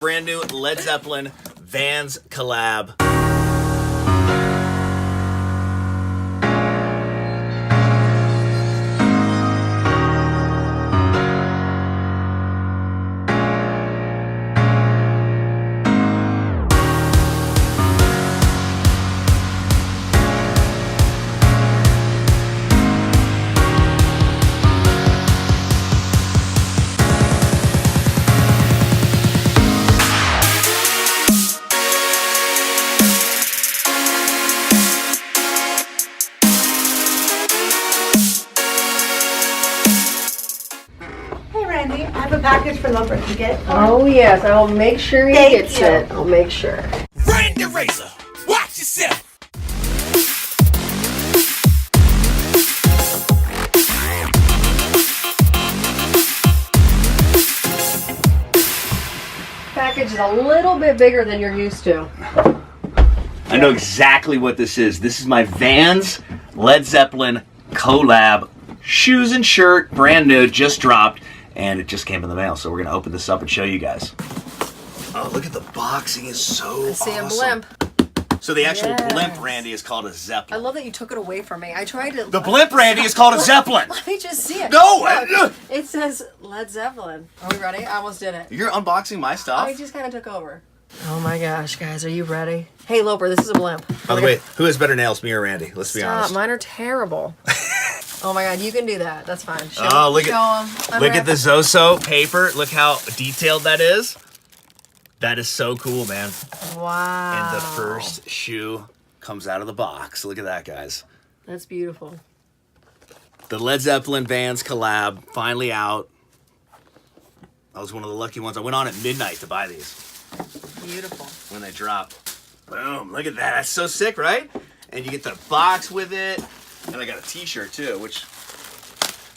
Brand new Led Zeppelin Vans collab. I have a package for Loper to get. Oh yes, I'll make sure he gets it. I'll make sure. Randy Razor, watch yourself. Package is a little bit bigger than you're used to. I know exactly what this is. This is my Vans Led Zeppelin collab shoes and shirt, brand new, just dropped. And it just came in the mail, so we're gonna open this up and show you guys. Oh, look at the boxing, is so awesome. I see a blimp. So the actual blimp, Randy, is called a Zeppelin. I love that you took it away from me. I tried to. The blimp, Randy, is called a Zeppelin. Let me just see it. No! Look, it says Led Zeppelin. Are we ready? I almost did it. You're unboxing my stuff? I just kind of took over. Oh my gosh, guys, are you ready? Hey, Loper, this is a blimp. By the way, who has better nails, me or Randy? Let's be honest. Mine are terrible. Oh my god, you can do that. That's fine. Look at the Zoso paper. Look how detailed that is. That is so cool, man. Wow. And the first shoe comes out of the box. Look at that, guys. That's beautiful. The Led Zeppelin Vans collab, finally out. I was one of the lucky ones. I went on at midnight to buy these. Beautiful. When they drop. Boom, look at that. That's so sick, right? And you get the box with it. And I got a t-shirt too, which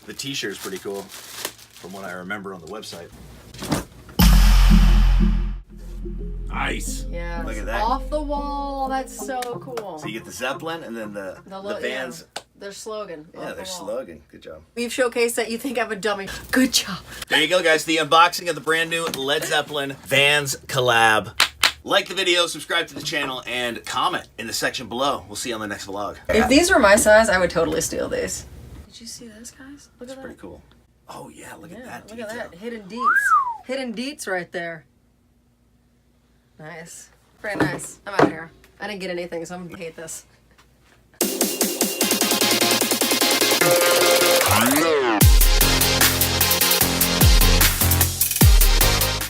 the t-shirt is pretty cool from what I remember on the website. Nice. Yeah. Look at that. Off the wall. That's so cool. So you get the Zeppelin and then the Vans. Yeah. Their slogan. Yeah, their slogan. Good job. We've showcased that you think I'm a dummy. Good job. There you go, guys. The unboxing of the brand new Led Zeppelin Vans collab. Like the video, subscribe to the channel, and comment in the section below. We'll see you on the next vlog. If these were my size, I would totally steal these. Did you see this, guys? Look at that. That's pretty cool. Oh, yeah, look at that Look detail. at that. Hidden deets. Hidden deets right there. Nice. Very nice. I'm out of here. I didn't get anything, so I'm gonna hate this.